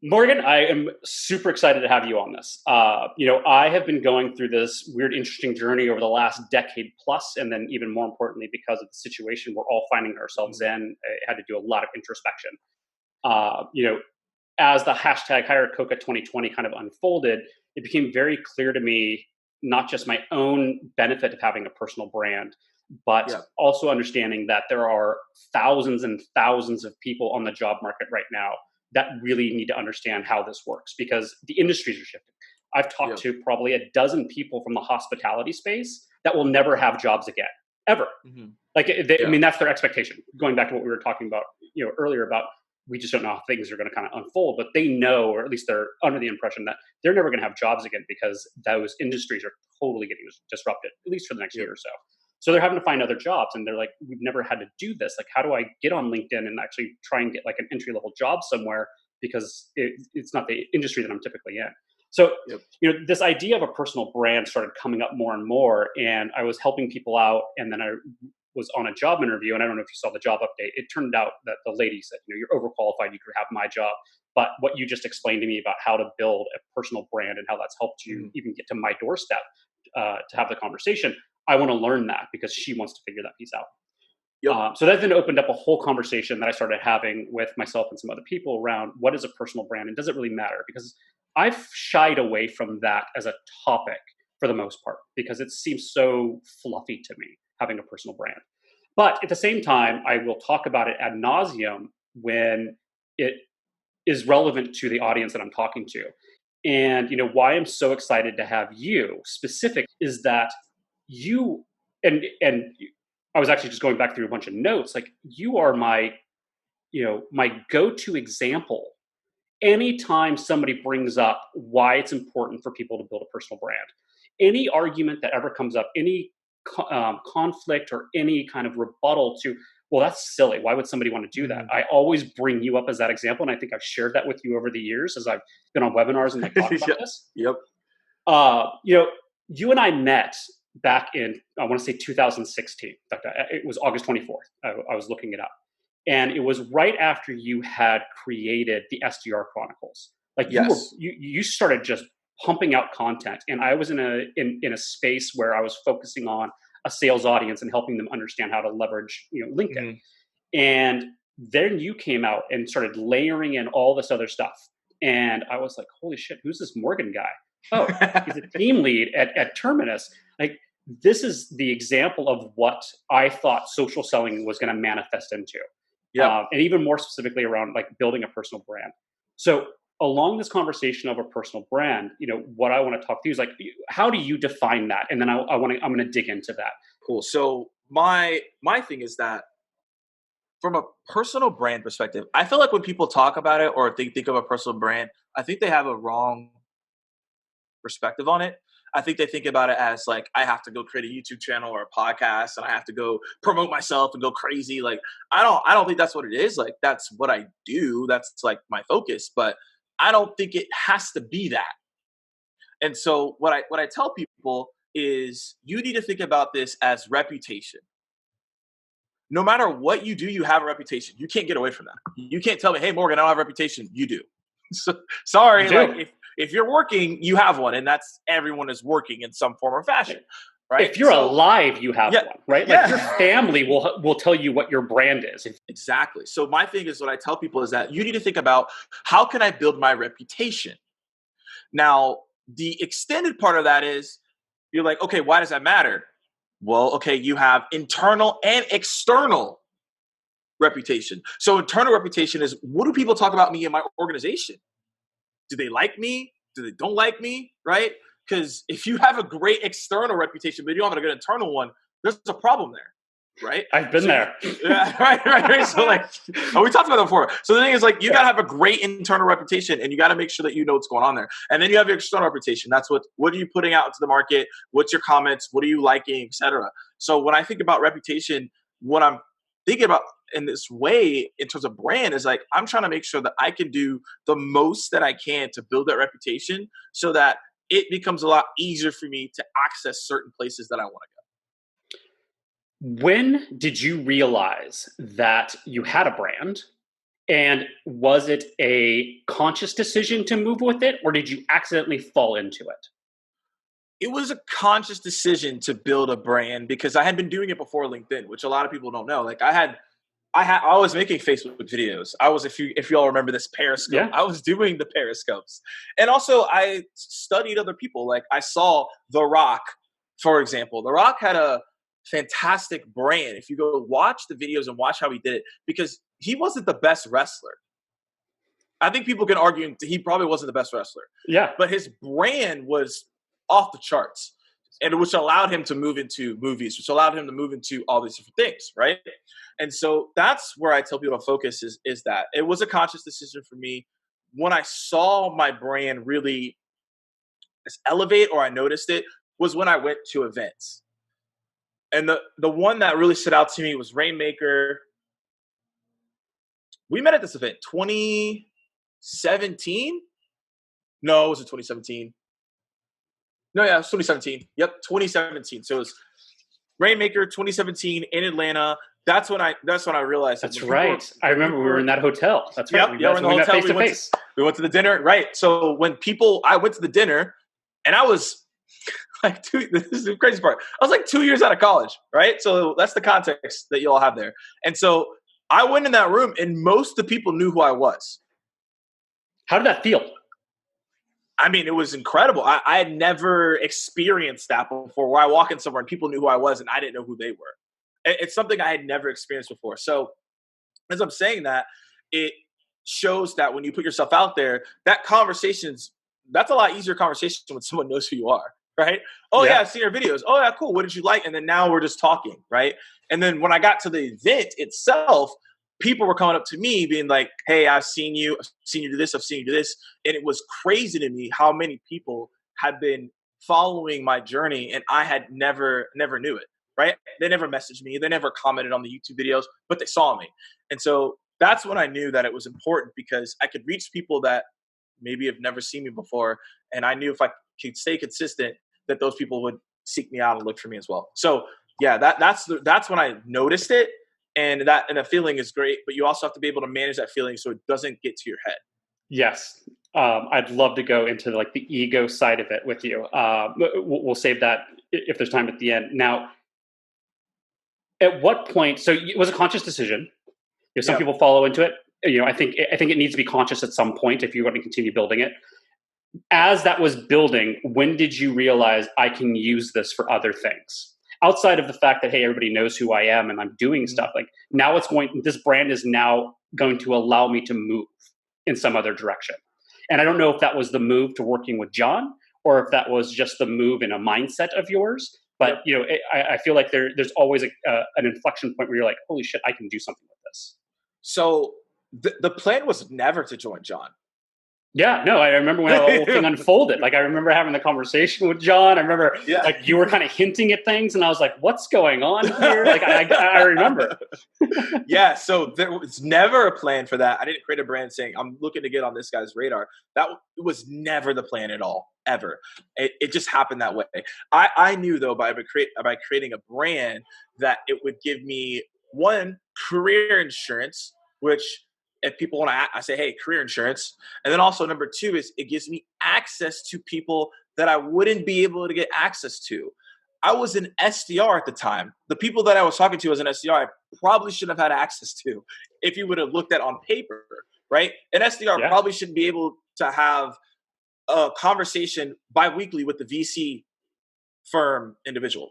Morgan, I am super excited to have you on this. I have been going through this weird, interesting journey over the last decade plus, and then even more importantly, because of the situation we're all finding ourselves Mhm. in, I had to do a lot of introspection. Uh, you know, as the hashtag Hire Coca 2020 kind of unfolded, it became very clear to me not just my own benefit of having a personal brand, but Yeah, also understanding that there are thousands and thousands of people on the job market right now that really need to understand how this works because the industries are shifting. I've talked yeah. to probably a dozen people from the hospitality space that will never have jobs again, ever. Mhm. I Yeah, mean, that's their expectation. Going back to what we were talking about, earlier about we just don't know how things are going to kind of unfold, but they know, or at least they're under the impression that they're never going to have jobs again because those industries are totally getting disrupted, at least for the next yeah, year or so. So they're having to find other jobs, and they're like, "We've never had to do this. Like, how do I get on LinkedIn and actually try and get like an entry level job somewhere because it's not the industry that I'm typically in." So yep. this idea of a personal brand started coming up more and more, and I was helping people out, and then I was on a job interview, and I don't know if you saw the job update. It turned out that the lady said, "You're overqualified. You could have my job." But what you just explained to me about how to build a personal brand and how that's helped you Mhm. even get to my doorstep to have the conversation, I want to learn that because she wants to figure that piece out. Yep. So that then opened up a whole conversation that I started having with myself and some other people around what is a personal brand and does it really matter? Because I've shied away from that as a topic for the most part because it seems so fluffy to me having a personal brand. But at the same time, I will talk about it ad nauseum when it is relevant to the audience that I'm talking to. And why I'm so excited to have you specific is that you and I was actually just going back through a bunch of notes. Like you are my go-to example anytime somebody brings up why it's important for people to build a personal brand. Any argument that ever comes up, any conflict or any kind of rebuttal to, well, that's silly. Why would somebody want to do that? Mhm. I always bring you up as that example. And I think I've shared that with you over the years as I've been on webinars and like talked about Yep. this. Yep. Uh, you know, you and I met back in, I want to say 2016. In fact, it was August 24th. I was looking it up. And it was right after you had created the SDR Chronicles. Like Yes. you started just pumping out content. And I was in a space where I was focusing on a sales audience and helping them understand how to leverage, LinkedIn. Mhm. And then you came out and started layering in all this other stuff. And I was like, holy shit, who's this Morgan guy? Oh, he's a team lead at Terminus. Like, this is the example of what I thought social selling was going to manifest into. Yep. And even more specifically around like building a personal brand. So, along this conversation of a personal brand, what I want to talk to you is like, how do you define that? And then I'm going to dig into that. Cool. So my thing is that from a personal brand perspective, I feel like when people talk about it or think of a personal brand, I think they have a wrong perspective on it. I think they think about it as like I have to go create a YouTube channel or a podcast and I have to go promote myself and go crazy. Like I don't think that's what it is. Like that's what I do. That's like my focus, but I don't think it has to be that. And so what I tell people is you need to think about this as reputation. No matter what you do, you have a reputation. You can't get away from that. You can't tell me, "Hey Morgan, I don't have a reputation." You do. So, You sorry, like do. if you're working, you have one, and that's everyone is working in some form or fashion, right? If you're So, alive, you have yeah, one, right? Like your yeah, family will tell you what your brand is. exactly. So my thing is what I tell people is that you need to think about how can I build my reputation. Now, the extended part of that is you're like, okay, why does that matter? Well, okay, you have internal and external reputation. So internal reputation is what do people talk about me in my organization? Do they like me? Do they don't like me? Right? Because if you have a great external reputation, but you don't have a good internal one, there's a problem there. Right? I've been So there. yeah, right. So like, oh, we talked about that before. So the thing is like, you gotta have a great internal reputation, and you gotta make sure that you know what's going on there. And then you have your external reputation. That's what are you putting out into the market? What's your comments? What are you liking, etc. So when I think about reputation, what I'm thinking about in this way in terms of brand is like I'm trying to make sure that I can do the most that I can to build that reputation so that it becomes a lot easier for me to access certain places that I want to When did you realize that you had a brand? And was it a conscious decision to move with it, or did you accidentally fall into it? It was a conscious decision to build a brand because I had been doing it before LinkedIn, which a lot of people don't know. Like I was making Facebook videos. I was, if you all remember this Periscope, Yeah. I was doing the Periscopes. And also I studied other people. Like I saw The Rock, for example. The Rock had a fantastic brand. If you go watch the videos and watch how he did it, because he wasn't the best wrestler. I think people can argue he probably wasn't the best wrestler, Yeah. but his brand was off the charts, and which allowed him to move into movies, which allowed him to move into all these different things, right? And so that's where I tell people to focus is that it was a conscious decision for me when I saw my brand really elevate, or I noticed it, was when I went to events. And the one that really stood out to me was Rainmaker. We met at this event 2017. No, it was it 2017? No, yeah, it was 2017. Yep, 2017. So it was Rainmaker 2017 in Atlanta. That's when I realized that That's when people were, right. I when remember people we were were in that hotel. That's right. yep, yeah, we're in the We met hotel. face to face. We went to the dinner, right? So when people, I went to the dinner, and I was like this is the crazy part. I was like 2 years out of college, right? So that's the context that you all have there. And so I went in that room, and most of the people knew who I was. How did that feel? I mean, it was incredible. I had never experienced that before, where I walk in somewhere and people knew who I was and I didn't know who they were. It's something I had never experienced before. So as I'm saying that, it shows that when you put yourself out there, that's a lot easier conversation when someone knows who you are, right? Oh yeah, Yeah. I've seen your videos. Oh yeah, cool. What did you like? And then now we're just talking, right? And then when I got to the event itself, people were coming up to me being like, "Hey, I've seen you do this, I've seen you do this," and it was crazy to me how many people had been following my journey, and I had never knew it. Right? They never messaged me, they never commented on the YouTube videos, but they saw me, and so that's when I knew that it was important because I could reach people that maybe have never seen me before, and I knew if I could stay consistent, that those people would seek me out and look for me as well. So yeah, that's when I noticed it, and the feeling is great, but you also have to be able to manage that feeling so it doesn't get to your head. Yes. I'd love to go into like the ego side of it with you. We'll save that if there's time at the end. Now, at what point? So it was a conscious decision. Some Yep. people follow into it. I think it needs to be conscious at some point if you're going to continue building it. As that was building, when did you realize I can use this for other things? Outside of the fact that, hey, everybody knows who I am and I'm doing Mhm. stuff, like now this brand is now going to allow me to move in some other direction. And I don't know if that was the move to working with John or if that was just the move in a mindset of yours. But Yep. I feel like there's always an inflection point where you're like, holy shit, I can do something with this. So the plan was never to join John. Yeah, no, I remember when the whole thing unfolded. Like, I remember having the conversation with John. I remember, Yeah. like, you were kind of hinting at things, and I was like, "What's going on here?" Like, I remember. Yeah, so there was never a plan for that. I didn't create a brand saying I'm looking to get on this guy's radar. It was never the plan at all, ever. It just happened that way. I knew though by creating a brand that it would give me one career insurance, which if people want to, I say, hey, career insurance, and then also number two is it gives me access to people that I wouldn't be able to get access to. I was an SDR at the time. The people that I was talking to as an SDR, I probably shouldn't have had access to if you would have looked at on paper, right? An SDR Yeah, probably shouldn't be able to have a conversation biweekly with the VC firm individual.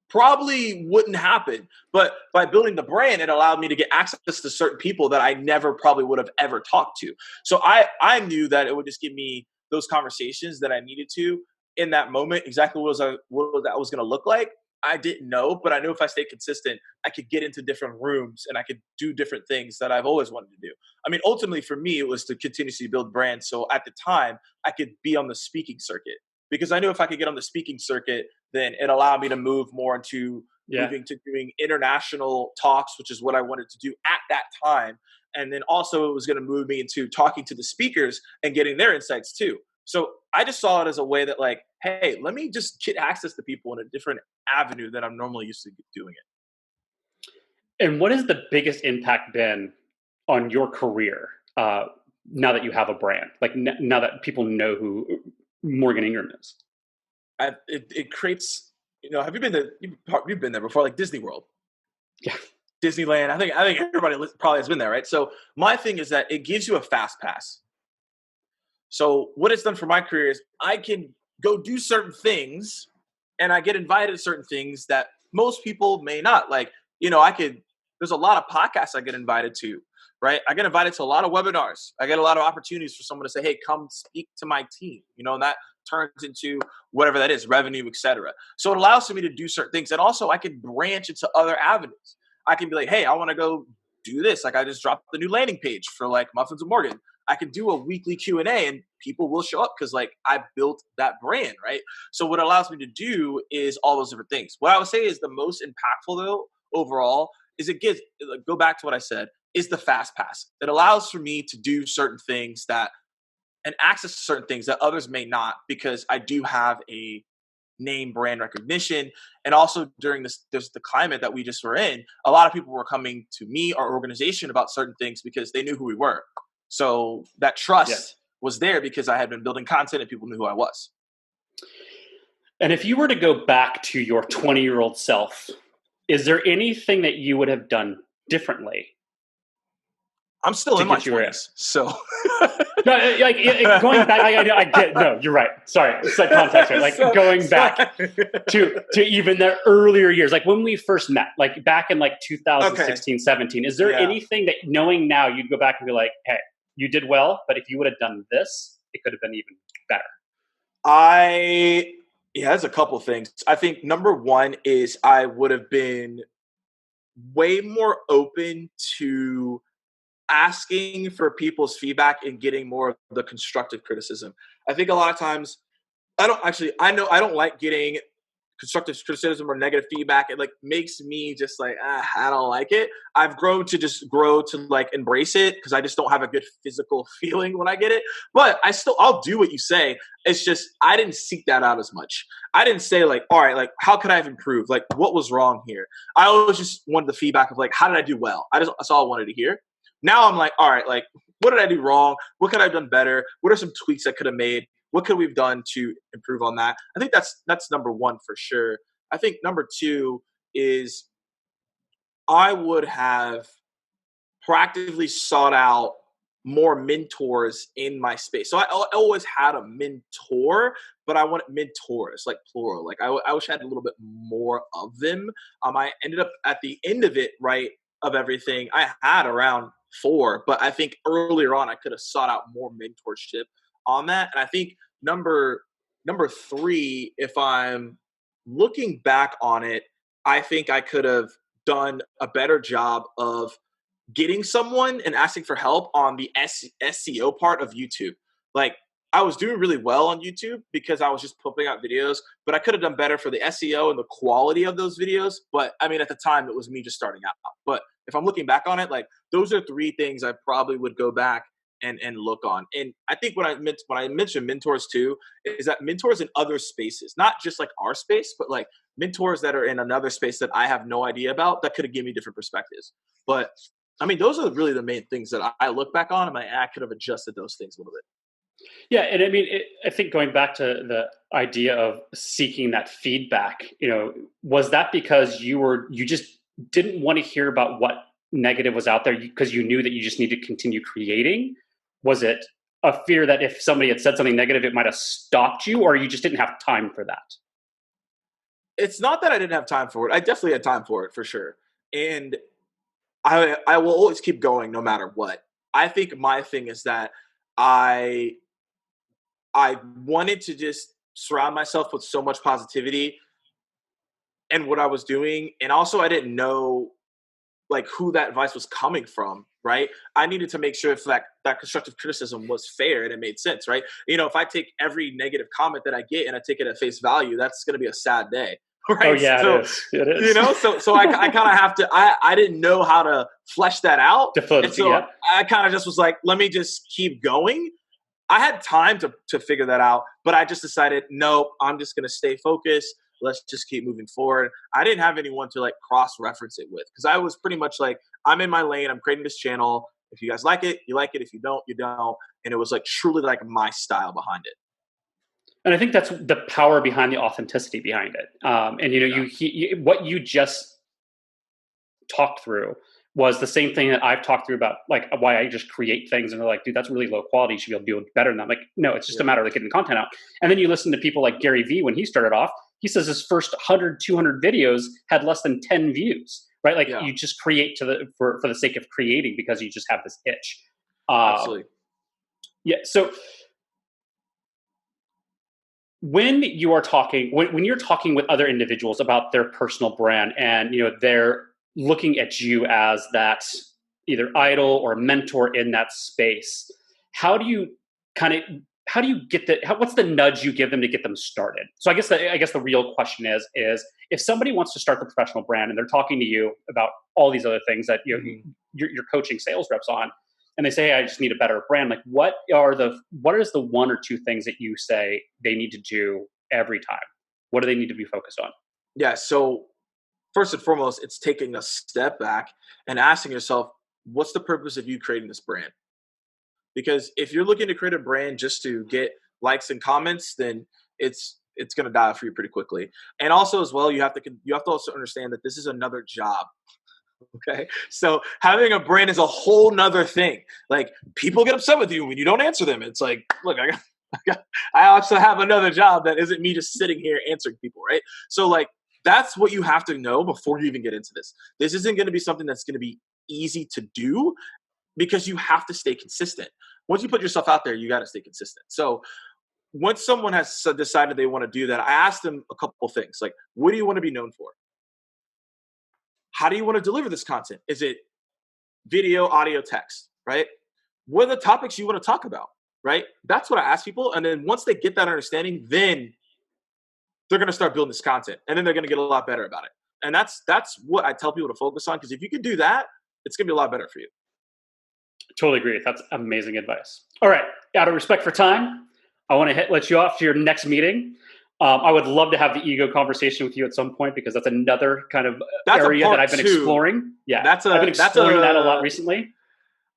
Probably wouldn't happen. But by building the brand, it allowed me to get access to certain people that I never probably would have ever talked to. So I knew that it would just give me those conversations that I needed to in that moment. Exactly what that was going to look like, I didn't know, but I knew if I stayed consistent, I could get into different rooms and I could do different things that I've always wanted to do. I mean, ultimately for me, it was to continuously build brands. So at the time, I could be on the speaking circuit because I knew if I could get on the speaking circuit, then it allowed me to move more into yeah. moving to doing international talks, which is what I wanted to do at that time. And then also it was going to move me into talking to the speakers and getting their insights too. So I just saw it as a way that like, hey, let me just get access to people in a different avenue than I'm normally used to doing it. And what has the biggest impact been on your career now that you have a brand? Like now that people know who Morgan Ingram is? It creates, have you been there? You've been there before, like Disney World, Yeah. Disneyland. I think everybody probably has been there, right? So my thing is that it gives you a fast pass. So what it's done for my career is I can go do certain things, and I get invited to certain things that most people may not. Like, there's a lot of podcasts I get invited to, right? I get invited to a lot of webinars. I get a lot of opportunities for someone to say, hey, come speak to my team. And that turns into whatever that is, revenue, etc. So it allows for me to do certain things. And also I can branch into other avenues. I can be like, hey, I want to go do this. Like I just dropped the new landing page for like Muffins with Morgan. I can do a weekly Q&A and people will show up because like I built that brand, right? So what it allows me to do is all those different things. What I would say is the most impactful though, overall, is it gives, go back to what I said, is the fast pass. It allows for me to do certain things and access to certain things that others may not, because I do have a name brand recognition. And also during the climate that we just were in, a lot of people were coming to me, our organization, about certain things because they knew who we were. So that trust was there because I had been building content and people knew who I was. And if you were to go back to your 20-year-old self, is there anything that you would have done differently? I'm still in my 20s, so. No, like going back, I get, no, you're right. Sorry, it's like context, right? Like going back to even the earlier years, like when we first met, like back in like 2016, 17, is there anything that knowing now you'd go back and be like, hey, you did well, but if you would have done this, it could have been even better? There's a couple things. I think number one is I would have been way more open to asking for people's feedback and getting more of the constructive criticism. I think a lot of times I don't like getting constructive criticism or negative feedback. It like makes me just like, I don't like it. I've grown to like embrace it because I just don't have a good physical feeling when I get it. But I'll do what you say. It's just, I didn't seek that out as much. I didn't say like, all right, like how could I have improved? Like what was wrong here? I always just wanted the feedback of like, how did I do well? That's all I wanted to hear. Now I'm like, all right, like what did I do wrong? What could I have done better? What are some tweaks I could have made? What could we have done to improve on that? I think that's number one for sure. I think number two is I would have proactively sought out more mentors in my space. So I always had a mentor, but I wanted mentors, like plural. Like I wish I had a little bit more of them. I ended up at the end of it, right, of everything, I had around 4, but I think earlier on I could have sought out more mentorship on that. And I think number 3, if I'm looking back on it, I think I could have done a better job of getting someone and asking for help on the SEO part of YouTube. Like I was doing really well on YouTube because I was just pumping out videos, but I could have done better for the SEO and the quality of those videos. But I mean, at the time it was me just starting out. But if I'm looking back on it, like those are 3 things I probably would go back and look on. And I think when I mentioned mentors too, is that mentors in other spaces, not just like our space, but like mentors that are in another space that I have no idea about that could have given me different perspectives. But I mean, those are really the main things that I look back on, and I could have adjusted those things a little bit. Yeah, and I mean, I think going back to the idea of seeking that feedback, was that because you just didn't want to hear about what negative was out there because you knew that you just need to continue creating? Was it a fear that if somebody had said something negative, it might have stopped you, or you just didn't have time for that? It's not that I didn't have time for it. I definitely had time for it for sure. And I will always keep going no matter what. I think my thing is that I wanted to just surround myself with so much positivity and what I was doing. And also I didn't know like who that advice was coming from, right? I needed to make sure if that constructive criticism was fair and it made sense, right? If I take every negative comment that I get and I take it at face value, that's going to be a sad day. Right. Oh yeah, so, it is. So I kind of have to. I didn't know how to flesh that out, and so yeah. I kind of just was like, let me just keep going. I had time to figure that out, but I just decided, no, I'm just gonna stay focused. Let's just keep moving forward. I didn't have anyone to like cross reference it with because I was pretty much like, I'm in my lane. I'm creating this channel, If you guys like it, you like it. If you don't, you don't. And it was like truly like my style behind it. And I think that's the power behind the authenticity behind it. And Yeah. what you just talked through was the same thing that I've talked through about, like why I just create things and they're like, dude, that's really low quality. You should be able to do it better than that. I'm like, no, it's just a Yeah. matter of getting content out. And then you listen to people like Gary Vee when he started off. He says his first 100, 200 videos had less than 10 views, right? Like Yeah. you just create for the sake of creating because you just have this itch. Um, Absolutely. yeah. So when you are talking, when you're talking with other individuals about their personal brand, and they're looking at you as that either idol or mentor in that space, how do you kind of how do you get what's the nudge you give them to get them started? So I guess the real question is if somebody wants to start the professional brand and they're talking to you about all these other things that Mhm. you're coaching sales reps on, and they say, hey, I just need a better brand. Like, what is the one or two things that you say they need to do every time? What do they need to be focused on? Yeah. So first and foremost, it's taking a step back and asking yourself, what's the purpose of you creating this brand? Because if you're looking to create a brand just to get likes and comments, then it's going to die for you pretty quickly. And also as well, you have to also understand that this is another job. Okay, so having a brand is a whole nother thing. Like people get upset with you when you don't answer them. It's like, look, I also have another job that isn't me just sitting here answering people, right? So like that's what you have to know before you even get into this. This isn't going to be something that's going to be easy to do because you have to stay consistent. Once you put yourself out there, you got to stay consistent. So once someone has decided they want to do that, I ask them a couple of things like, what do you want to be known for? How do you want to deliver this content? Is it video, audio, text, right? What are the topics you want to talk about, right? That's what I ask people. And then once they get that understanding, then they're going to start building this content and then they're going to get a lot better about it. And that's what I tell people to focus on. Because if you can do that, it's going to be a lot better for you. Totally agree. That's amazing advice. All right. Out of respect for time, I want to let you off to your next meeting. I would love to have the ego conversation with you at some point because that's another kind of That's a area that part I've been two. exploring. Yeah, That's I've been a that's exploring that a lot a recently.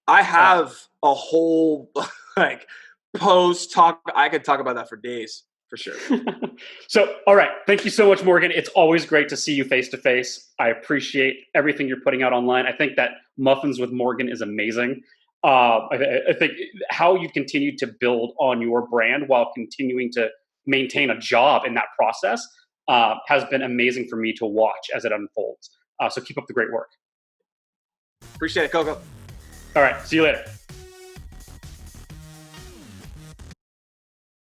I Uh, have a whole like post talk. I could talk about that for days for sure. so, all right. Thank you so much, Morgan. It's always great to see you face to face. I appreciate everything you're putting out online. I think that Muffins with Morgan is amazing. I think how you continue to build on your brand while continuing to maintain a job in that process has been amazing for me to watch as it unfolds. So keep up the great work. Appreciate it, Coco. All right. See you later.